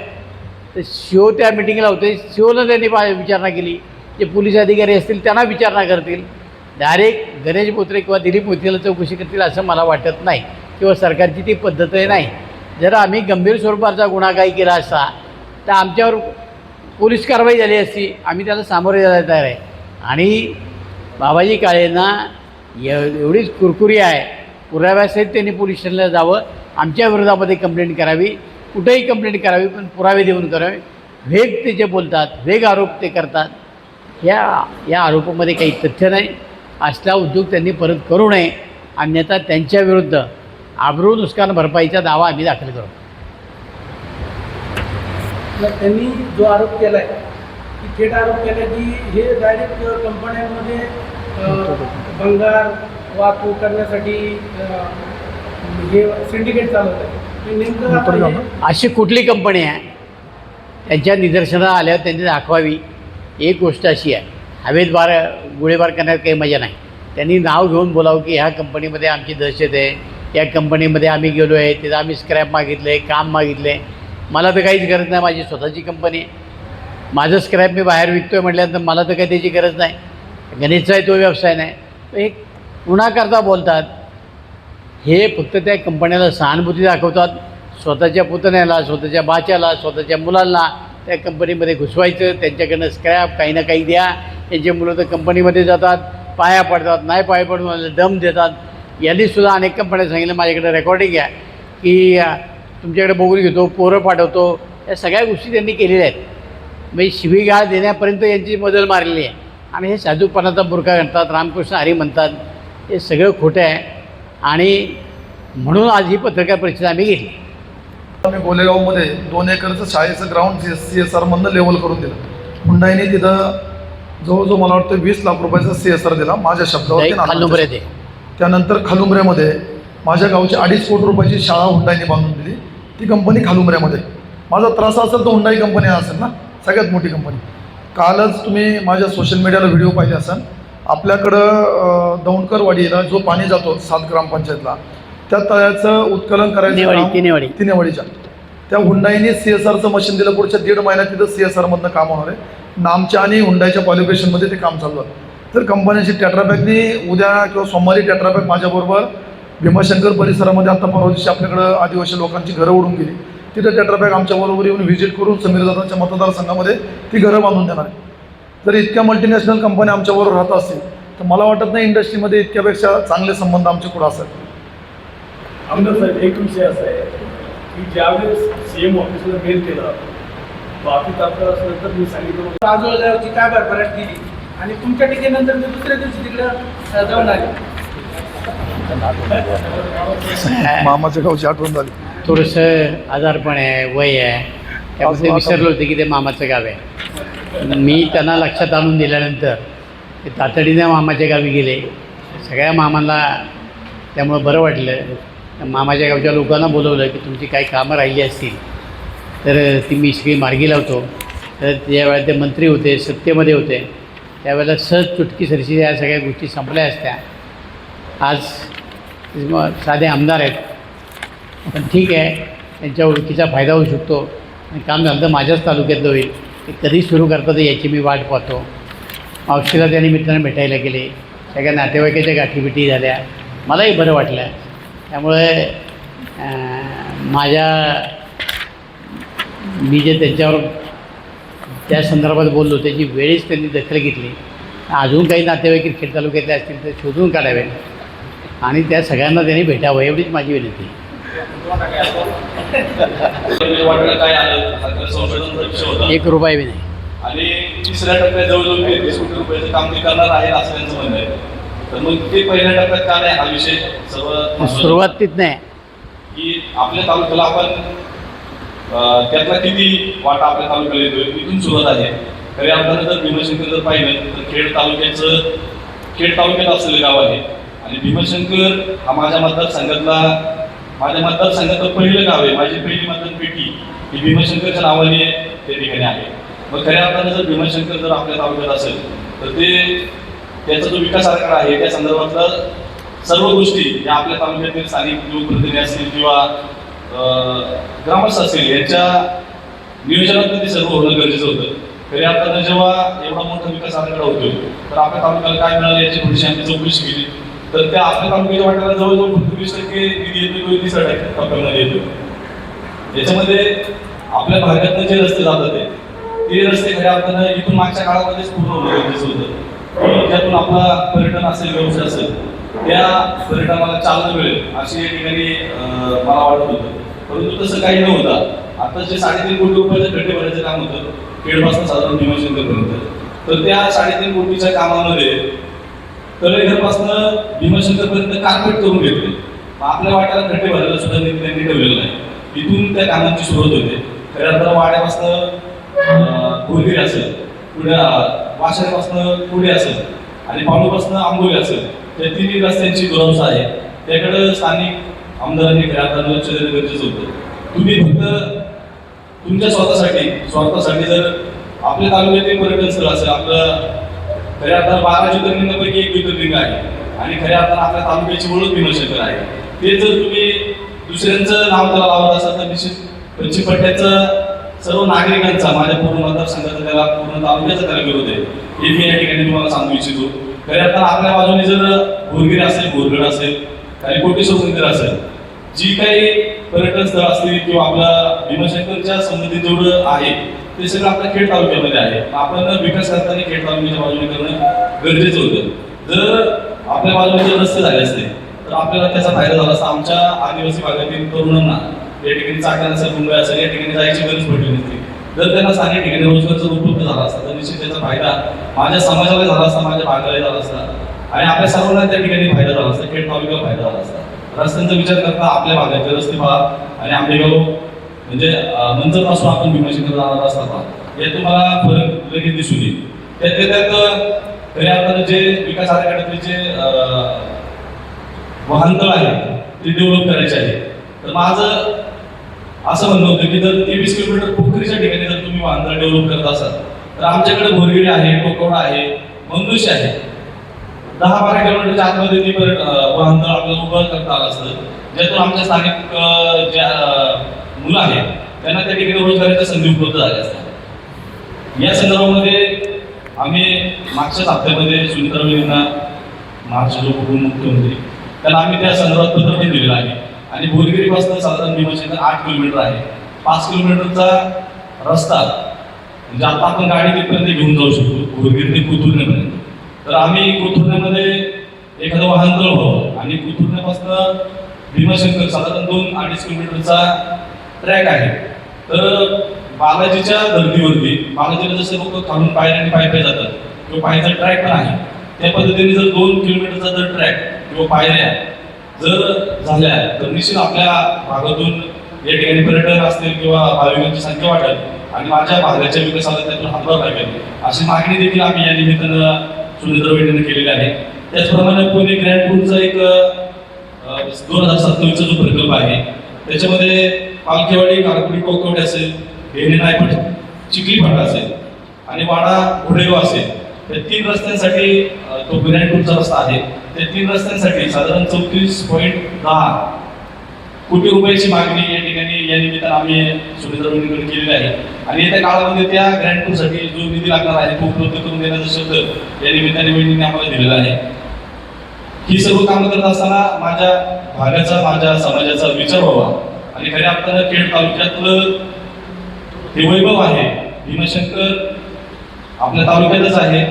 S1: तर CO त्या मिटिंगला होते, COनं त्यांनी विचारणा केली. जे पोलीस अधिकारी असतील त्यांना विचारणा करतील. डायरेक्ट गणेश बोत्रे किंवा दिलीप मोतीला चौकशी करतील असं मला वाटत नाही किंवा सरकारची ती पद्धतही नाही. जर आम्ही गंभीर स्वरूपाचा गुन्हा काही केला असता तर आमच्यावर पोलीस कारवाई झाली असती. आम्ही त्याला सामोरे जायला तयार आहे. आणि बाबाजी काळेंना एवढीच कुरकुरी आहे, पुराव्यासहित त्यांनी पोलीस स्टेशनला जावं, आमच्या विरोधामध्ये कंप्लेंट करावी, कुठेही कंप्लेंट करावी, पण पुरावे देऊन करावे. वेग ते जे बोलतात, वेग आरोप ते करतात, या आरोपामध्ये काही तथ्य नाही. असला उद्योग त्यांनी परत करू नये, अन्यथा त्यांच्याविरुद्ध आबरू नुकसान भरपाईचा दावा आम्ही दाखल करू.
S4: त्यांनी जो आरोप केला आहे की थेट आरोप केला की हे डायरेक्ट कंपन्यांमध्ये भंगार वाहतूक करण्यासाठी हे सिंडिकेट चालवत आहे. हे नेमकं
S1: अशी कुठली कंपनी आहे त्यांच्या निदर्शनाला आल्यावर त्यांनी दाखवावी. एक गोष्ट अशी आहे, हवेत गोळीबार करण्यात काही मजा नाही. त्यांनी नाव घेऊन बोलावं की ह्या कंपनीमध्ये आमची दहशत आहे, या कंपनीमध्ये आम्ही गेलो आहे, तिथं आम्ही स्क्रॅप मागितलं आहे, काम मागितलं आहे. मला तर काहीच गरज नाही, माझी स्वतःची कंपनी आहे, माझं स्क्रॅप मी बाहेर विकतो आहे म्हटल्यानंतर मला तर काही त्याची गरज नाही. गणेशचा तो व्यवसाय नाही. तो एक गुन्हाकरता बोलतात. हे फक्त त्या कंपन्याला सहानुभूती दाखवतात. स्वतःच्या पुतण्याला, स्वतःच्या बाच्याला, स्वतःच्या मुलांना त्या कंपनीमध्ये घुसवायचं, त्यांच्याकडनं स्क्रॅप काही ना काही द्या. त्यांचे मुलं तर कंपनीमध्ये जातात, पाया पडतात, नाही पाया पडून दम देतात. यांनीसुद्धा अनेक कंपन्या सांगितलं, माझ्याकडे रेकॉर्डिंग आहे की तुमच्याकडे बघून घेतो, पोरं पाठवतो. या सगळ्या गोष्टी त्यांनी केलेल्या आहेत. म्हणजे शिवीगाळ देण्यापर्यंत यांची मदल मारलेली आहे आणि हे साधूपणाचा बुरखा घालतात, रामकृष्ण हरी म्हणतात. हे सगळं खोटं आहे आणि म्हणून आज ही पत्रकार परिषद आम्ही घेतली.
S2: आम्ही गोलेगावमध्ये 2 एकरचं शाळेचं ग्राउंड CSRमधनं लेवल करून दिलं. हुंडाईने तिथं जवळजवळ मला वाटतं 20 लाख रुपयाचा CSR दिला माझ्या शब्दावरती.
S1: खालुंबरे ते
S2: त्यानंतर खालुंबऱ्यामध्ये माझ्या गावची 2.5 कोटी रुपयाची शाळा हुंडाईने बांधून दिली. ती कंपनी खालुंबऱ्यामध्ये. माझा त्रास असेल तर हुंडाई कंपनी असेल ना, सगळ्यात मोठी कंपनी. कालच तुम्ही माझ्या सोशल मीडियाला व्हिडिओ पाहिले असाल, आपल्याकडं दौंडकरवाडीला जो पाणी जातो 7 ग्रामपंचायतला, त्या तळ्याचं उत्खनन करायचं
S1: तिनेवाडी,
S2: काम-
S1: तिनेवाडी.
S2: तिनेवाडीच्या त्या हुंडाईने CSRचं मशीन दिलं. पुढच्या 1.5 महिन्यात तिथं CSRमधनं काम होणार आहे. नामच्या आणि हुंडाईच्या क्वालिफिकेशनमध्ये ते काम चालू आहे. तर कंपन्यांची टेट्रापॅकनी उद्या किंवा सोमवारी टेट्रापॅक माझ्याबरोबर भीमाशंकर परिसरामध्ये आता परवा दिवशी आपल्याकडं आदिवासी लोकांची घरं उडून गेली, तिथं टेट्रापॅक आमच्याबरोबर येऊन व्हिजिट करून समीरदादांच्या मतदारसंघामध्ये ती घरं बांधून देणार आहे. जर इतक्या मल्टीनॅशनल कंपन्या आमच्याबरोबर राहत असतील तर मला वाटत नाही इंडस्ट्रीमध्ये इतक्यापेक्षा चांगले संबंध आमचे पुढे असतात.
S4: आमदार साहेब, एक विषय असा आहे की ज्यावेळेस CM ऑफिसला मेल केला, बाकी तात्काळ असलं तर मी सांगितलं
S5: आजूबाजूची काय भरभराट केली आणि तुमच्या टिकेनंतर मी दुसऱ्या दिवशी तिकडं जाऊन आले.
S2: मामाच्या गावची आठवण झाली.
S1: थोडंसं आजारपण आहे, वय आहे, त्यामुळे ते विसरलं होतं की ते मामाचं गाव आहे. मी त्यांना लक्षात आणून दिल्यानंतर ते तातडीने मामाच्या गावी गेले. सगळ्या मामांना त्यामुळं बरं वाटलं. मामाच्या गावच्या लोकांना बोलवलं की तुमची काही कामं राहिली असतील तर ती मी सगळी मार्गी लावतो. तर त्यावेळेला ते मंत्री होते, सत्तेमध्ये होते, त्यावेळेला सहज चुटकीसरशी या सगळ्या गोष्टी संपल्या असत्या. आज साधे आमदार आहेत, पण ठीक आहे, त्यांच्या ओळखीचा फायदा होऊ शकतो आणि काम झालं तर माझ्याच तालुक्यातलं होईल. ते कधी सुरू करतात याची मी वाट पाहतो. मावशीला त्या निमित्तानं भेटायला गेले, सगळ्या नातेवाईकाच्या गाठीभेटी झाल्या, मलाही बरं वाटलं. त्यामुळे मी जे त्यांच्यावर त्या संदर्भात बोललो त्याची वेळीच त्यांनी दखल घेतली. अजून काही नातेवाईक खेड तालुक्यातले असतील तर शोधून काढावे आणि त्या सगळ्यांना त्यांनी भेटावं, एवढीच माझी विनंती.
S6: काय आलं संशोधनाचा विषय होता
S1: 1 रुपया बी नाही.
S6: आणि तिसऱ्या टप्प्यात जवळजवळ 30 कोटी रुपयाचं काम ते करणार आहे असं त्यांचं म्हणणं आहे. तर मग ते पहिल्या टप्प्यात का नाही हा विषय सर्व
S1: सुरुवातीत नाही
S6: की आपल्या तालुक्याला आपण त्यातला किती वाटा आपल्या तालुक्याला येतोय इथून सुरुवात आहे. खरे अर्थानं जर भीमाशंकर जर पाहिलं तर खेड तालुक्यात असलेलं गाव आहे आणि भीमाशंकर हा माझ्या मतदारसंघातलं पहिलं गाव आहे. माझी पहिली मतदान पेटी ही भीमाशंकरच्या नावाने त्या ठिकाणी आहे. मग खऱ्या अर्थानं जर भीमाशंकर जर आपल्या तालुक्यात असेल तर त्याचा जो विकास आराखडा आहे त्या संदर्भातल्या सर्व गोष्टी या आपल्या तालुक्यातील स्थानिक लोकप्रतिनिधी असतील किंवा ग्रामस्थ असतील यांच्या नियोजनात ते सर्व होणं गरजेचं होतं. खऱ्या अर्थानं जेव्हा एवढा मोठा विकास आराखडा होतोय तर आपल्या तालुक्याला काय मिळालं याची थोडीशी आम्ही चौकशी केली. तर त्या आपल्या तालुक्याच्या वाट्याला जवळजवळ 20% निधी येतो, 30% टप्प्यामध्ये येतो. याच्यामध्ये आपल्या भागातनं जे रस्ते जातात ते रस्ते खऱ्या अर्थानं इथून मागच्या काळामध्येच पूर्ण होणं गरजेचं होतं की ज्यातून आपला पर्यटन असेल, व्यवसाय असेल, त्या पर्यटनाला चालना मिळेल अशी या ठिकाणी मला वाटत होतं. परंतु तसं काही नव्हता. आता जे 3.5 कोटी रुपयाचं खड्डे भरायचं काम होतं खेडपासून साधारण भीमाशंकरपर्यंत, तर त्या 3.5 कोटीच्या कामामध्ये तळेघरपासून भीमाशंकरपर्यंत कार्पेट करून घेतले. आपल्या वाट्याला खड्डे भरायला सुद्धा त्यांनी ठेवलेलं नाही. इथून त्या कामांची सुरुवात होते. खऱ्या अर्थानं वाड्यापासून कोरगिरी असेल, पुढे वाशापासून पुढे असेल आणि पावलोपासून आंबोली असेल, त्या 3 रस्त्यांची दुरवस्था आहे. त्याकडे स्थानिक आमदारांनी खऱ्या अर्थानं लक्ष देणं गरजेचं होतं. तुम्ही फक्त तुमच्या स्वतःसाठी जर आपल्या तालुक्यातील पर्यटन स्थळ असेल, आपलं खऱ्या अर्थानं 12 ज्योतिर्लिंगापैकी 1 ज्योतिर्लिंग आहे आणि खऱ्या अर्थानं आपल्या तालुक्याची ओळख भीमाशंकर आहे, ते जर तुम्ही दुसऱ्यांचं नाव त्याला लावत असाल तर निश्चित पश्चिम पट्ट्याचं सर्व नागरिकांचा, माझ्या पूर्ण मतदारसंघाचा, त्याला पूर्ण तालुक्याचा त्याला विरोध आहे हे मी या ठिकाणी तुम्हाला सांगू इच्छितो. खऱ्या अर्थानं आपल्या बाजूने जर बोरगिरी असेल, बोरगड असेल, काही कोटेश्वर मंदिर असेल, जी काही पर्यटन स्थळ असतील किंवा आपल्या भीमाशंकरच्या संबंधित जेवढं आहे ते सगळं आपल्या खेड तालुक्यामध्ये आहे. आपण विकास करताना खेड तालुक्याच्या बाजूने करणं गरजेचं होतं. जर आपल्या बाजूने जर रस्ते झाले असते तर आपल्याला त्याचा फायदा झाला असता. आमच्या आदिवासी भागातील तरुणांना या ठिकाणी चाकण असेल, मुंबई असेल, या ठिकाणी जायची गरज पडली नसती. जर त्यांना स्थानिक ठिकाणी रोजगार उपलब्ध झाला असता तर निश्चित त्याचा फायदा माझ्या समाजाला झाला असता, माझ्या भागाला झाला असता आणि आपल्या सर्वांना त्या ठिकाणी फायदा झाला असता, खेड तालुक्याला फायदा झाला असता. रस्त्यांचा विचार करता आपल्या भागाचे रस्ते पहा आणि आंबेगाव म्हणजे मंचरपासून आपण भीमाशंकर जाणारा रस्ता पहा, यात तुम्हाला फरक लगेच दिसून येईल. त्यात खऱ्या अर्थानं जे विकास आराखड्यातले जे वाहनतळ आहे ते डेव्हलप करायचे आहे. तर माझं असं म्हणणं होतं की जर 23 किलोमीटर पोखरीच्या ठिकाणी जर तुम्ही वाहनतळ डेव्हलप करत असाल तर आमच्याकडे बोरगिरी आहे, टोकवडा आहे, मंदुशी आहे. 10-12 किलोमीटरच्या आतमध्ये ती वाहनतळ आपल्याला उभं करता आलं असतं, ज्यातून आमच्या स्थानिक ज्या मुलं आहेत त्यांना त्या ठिकाणी रोजगाराच्या संधी उपलब्ध झाल्या असतात. या संदर्भामध्ये आम्ही मागच्याच हप्त्यामध्ये सुनीतारावांना महाराष्ट्राचे उपमुख्यमंत्री त्यांना आम्ही त्या संदर्भात पत्र पण दिलेलं आहे. आणि भोरगिरीपासून साधारण भीमाशंकर 8 किलोमीटर आहे. 5 किलोमीटरचा रस्ता म्हणजे आता आपण गाडी तिथपर्यंत घेऊन जाऊ शकतो भोरगिरी ते कोथुर्ण्यापर्यंत. तर आम्ही कोथुर्ण्यामध्ये एखादं वाहनतळ व्हावं आणि कोथुर्ण्यापासून भीमाशंकर साधारण 2-2.5 किलोमीटरचा ट्रॅक आहे. तर बालाजीच्या धर्तीवरती बालाजीला जसे लोक खालून पायऱ्याने पायी जातात किंवा पायीचा ट्रॅक पण आहे, त्या पद्धतीने जर 2 किलोमीटरचा जर ट्रॅक किंवा पायऱ्या जर झाल्या तर निश्चित आपल्या भागातून या ठिकाणी पर्यटन असतील किंवा भाविकांची संख्या वाढेल आणि माझ्या भागाच्या विकासाला त्यातून हातभार लागेल अशी मागणी देखील आम्ही या निमित्तानं सुनीतारावांनी केलेली आहे. त्याचप्रमाणे पुणे ग्रँड टूरचा एक 2027चा जो प्रकल्प आहे त्याच्यामध्ये पालखेवाडी कारकुडी कोकवडे असेल, हेणे नायपट चिखली फाटा असेल आणि वाडा घोडेगाव असेल, या 3 रस्त्यांसाठी तो ग्रँड टूरचा रस्ता आहे. त्या 3 रस्त्यांसाठी साधारण 34.10 कोटी रुपयाची मागणी या ठिकाणी या निमित्तानं आम्ही सुनीतारावांकडे केलेली आहे. आणि येत्या काळामध्ये त्या ग्रँड टूरसाठी जो निधी लागणार आहे तो उपलब्ध करून देण्याचं शब्द या निमित्ताने वहिनींनी आम्हाला दिलेला आहे. ही सर्व कामं करत असताना माझ्या भागाचा माझ्या समाजाचा विचार व्हावा आणि खऱ्या अर्थानं खेड तालुक्यातलं हे वैभव आहे. भीमाशंकर आपल्या तालुक्यातच आहे.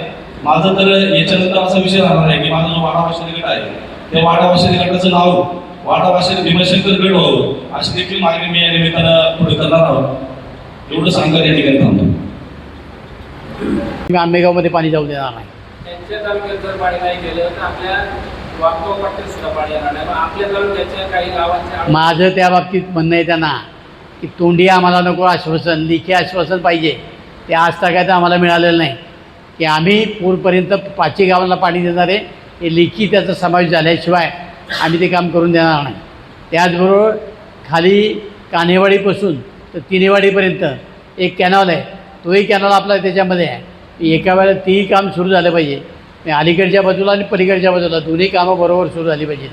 S6: माझं तर याच्यानंतर असा विषय राहणार आहे की माझा जो वाडा वाशेरी गट आहे त्या वाडा वाशेरी गटाचं नाव वाडा वाशेरी भीमाशंकर गट व्हावं अशी देखील मागणी मी या निमित्तानं पुढे करणार आहोत. एवढं सांगत या ठिकाणी थांबतो.
S1: मी आंबेगावमध्ये पाणी जाऊ देणार नाही.
S3: त्यांच्या तालुक्यात जर पाणी नाही गेलं तर आपल्या वाटत सुद्धा पाणी येणार नाही. आपल्या तालुक्याच्या काही गावांच्या
S1: माझं त्या बाबतीत म्हणणं आहे त्यांना की तोंडी आम्हाला नको आश्वासन, लेखी आश्वासन पाहिजे. ते आज तागायचं आम्हाला मिळालेलं नाही की आम्ही पूरपर्यंत 5 गावांना पाणी देणार आहे. हे लेखी त्याचा समावेश झाल्याशिवाय आम्ही ते काम करून देणार नाही. त्याचबरोबर खाली कान्हेवाडीपासून तर तिनेवाडीपर्यंत एक कॅनॉल आहे, तोही कॅनॉल आपला त्याच्यामध्ये आहे. एका वेळेला तीही काम सुरू झालं पाहिजे. अलीकडच्या बाजूला आणि पलीकडच्या बाजूला दोन्ही कामं बरोबर सुरू झाली पाहिजेत.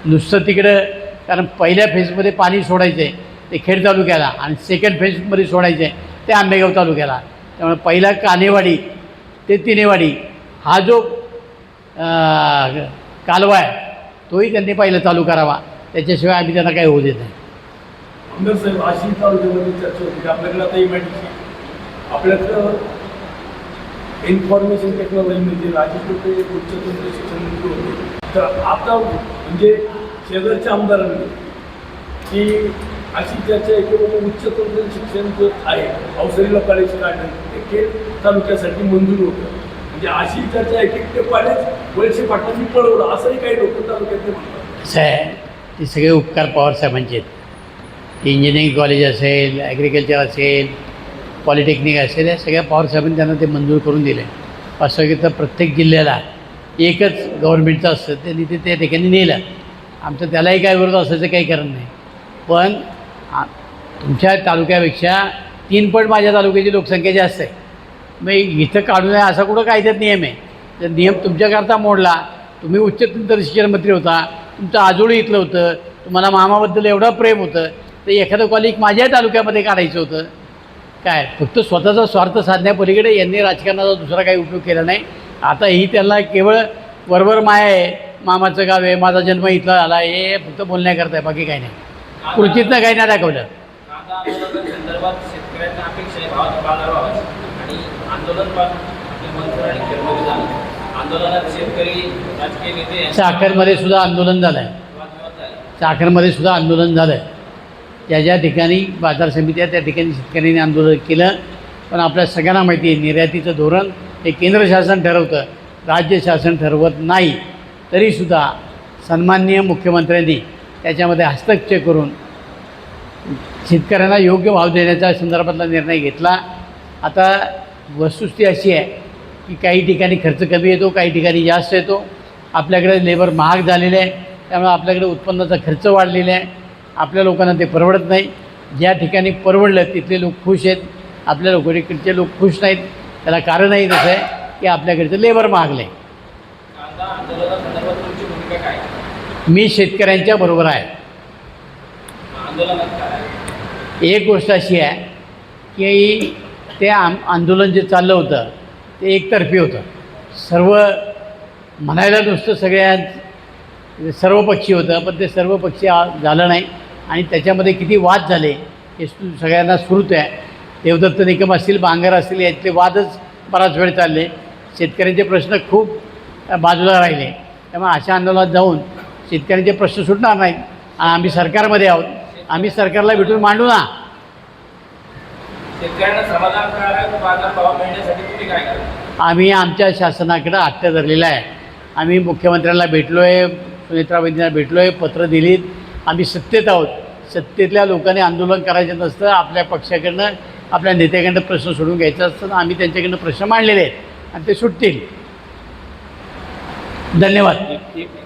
S1: नुसतं तिकडं कारण पहिल्या फेजमध्ये पाणी सोडायचं आहे ते खेड तालुक्याला आणि सेकंड फेजमध्ये सोडायचं आहे ते आंबेगाव तालुक्याला. त्यामुळे पहिला कान्हेवाडी ते तिनेवाडी हा जो कालवा आहे तोही त्यांनी पहिला चालू करावा. त्याच्याशिवाय आम्ही त्यांना काही होऊ देत नाही.
S4: आमदार साहेब, अशी तालुक्यामध्ये चर्चा होती की आपल्याकडे आता इमॅजिन आपल्याकडं इन्फॉर्मेशन टेक्नॉलॉजी म्हणजे राजकीय उच्चतंत्र शिक्षण मंत्री होते. तर आता म्हणजे शेजारच्या आमदारांनी की अशी चर्चा आहे की बाबा उच्चतंत्र शिक्षण जे आहे अवसरीला कॉलेज काढणं ते खेड तालुक्यासाठी मंजूर होतं. म्हणजे अशी चर्चा आहे की ते कॉलेज वळसे पाटलांनी पळवलं असंही काही लोक तालुक्यातले म्हणतात.
S1: असं आहे ते सगळे उपकार पवारसाहेबांचे आहेत. इंजिनिअरिंग कॉलेज असेल, ॲग्रिकल्चर असेल, पॉलिटेक्निक असेल, या सगळ्या पवारसाहेबांनी त्यांना ते मंजूर करून दिले. असं की तर प्रत्येक जिल्ह्याला एकच गव्हर्नमेंटचं असतं त्यांनी ते त्या ठिकाणी नेलं. आमचं त्यालाही काय विरोध असायचं काही कारण नाही. पण तुमच्या तालुक्यापेक्षा 3 पट माझ्या तालुक्याची लोकसंख्या जास्त आहे. मग इथं काढू नये असा कुठं कायद्यात नियम आहे. जर नियम तुमच्याकरता मोडला, तुम्ही उच्चतंत्र शिक्षण मंत्री होता, तुमचं आजोळी इथलं होतं, तुम्हाला मामाबद्दल एवढं प्रेम होतं तर एखादं कॉलेज माझ्या तालुक्यामध्ये काढायचं होतं. काय फक्त स्वतःचा स्वार्थ साधण्यापलीकडे यांनी राजकारणाचा दुसरा काही उपयोग केला नाही. आता ही त्यांना केवळ वरवर माया आहे, मामाचं गाव आहे, माझा जन्म इथला झाला, हे फक्त बोलण्याकरता आहे, बाकी काही नाही. खुर्चीतनं काही नाही दाखवलं.
S3: कांदा आंदोलनासंदर्भात शेतकऱ्यांना अपेक्षा आहे भावाचा बाजारभाव आणि आंदोलन पण आपले मंत्र आणि खेळमध्ये झालं. आंदोलनात शेतकरी राजकीय नेते यांचे
S1: साखरमध्ये सुद्धा आंदोलन झालं आहे.
S3: वादविवाद झाले.
S1: साखरमध्ये सुद्धा आंदोलन झालं आहे. ज्या ज्या ठिकाणी बाजार समित्या त्या ठिकाणी शेतकऱ्यांनी आंदोलन केलं. पण आपल्या सगळ्यांना माहिती आहे निर्यातीचं धोरण हे केंद्र शासन ठरवतं, राज्य शासन ठरवत नाही. तरीसुद्धा सन्माननीय मुख्यमंत्र्यांनी त्याच्यामध्ये हस्तक्षेप करून शेतकऱ्यांना योग्य भाव देण्याच्या संदर्भातला निर्णय घेतला. आता वस्तुस्थिती अशी आहे की काही ठिकाणी खर्च कमी येतो, काही ठिकाणी जास्त येतो. आपल्याकडे लेबर महाग झालेले आहे, त्यामुळे आपल्याकडे उत्पन्नाचा खर्च वाढलेला आहे. आपल्या लोकांना ते परवडत नाही. ज्या ठिकाणी परवडलं तिथले लोक खुश आहेत, आपल्या लोकांकडचे लोक खुश नाहीत. त्याला कारणही तसं आहे की आपल्याकडचं लेबर महागलं आहे.
S3: कांदा आंदोलन
S1: मी शेतकऱ्यांच्या बरोबर आहे.
S3: आंदोलनात काय
S1: एक गोष्ट अशी आहे की ते आंदोलन जे चाललं होतं ते एकतर्फी होतं. सर्व म्हणायला नुसतं सर्वपक्षी होतं, पण ते सर्वपक्षी झालं नाही आणि त्याच्यामध्ये किती वाद झाले हे सगळ्यांना स्फूर्त आहे. देवदत्त निकम असतील, बांगर असतील, यातले वादच बराच वेळ चालले. शेतकऱ्यांचे प्रश्न खूप बाजूला राहिले. त्यामुळे अशा आंदोलनात जाऊन शेतकऱ्यांचे प्रश्न सुटणार नाहीत. आम्ही सरकारमध्ये आहोत, आम्ही सरकारला भेटून मांडू ना.
S3: शेतकऱ्यांना समाधान करणारा बाजारभाव मिळण्यासाठी तुम्ही काय करता?
S1: आम्ही आमच्या शासनाकडं हट्ट धरलेला आहे. आम्ही मुख्यमंत्र्यांना भेटलो आहे, सुनेत्रा वहिनींना भेटलो आहे, पत्र दिलीत. आम्ही सत्तेत आहोत. सत्तेतल्या लोकांनी आंदोलन करायचं नसतं. आपल्या पक्षाकडनं, आपल्या नेत्याकडनं प्रश्न सोडून घ्यायचा असतं. आम्ही त्यांच्याकडनं प्रश्न मांडलेले आहेत आणि ते सुटतील. धन्यवाद.
S3: ठीक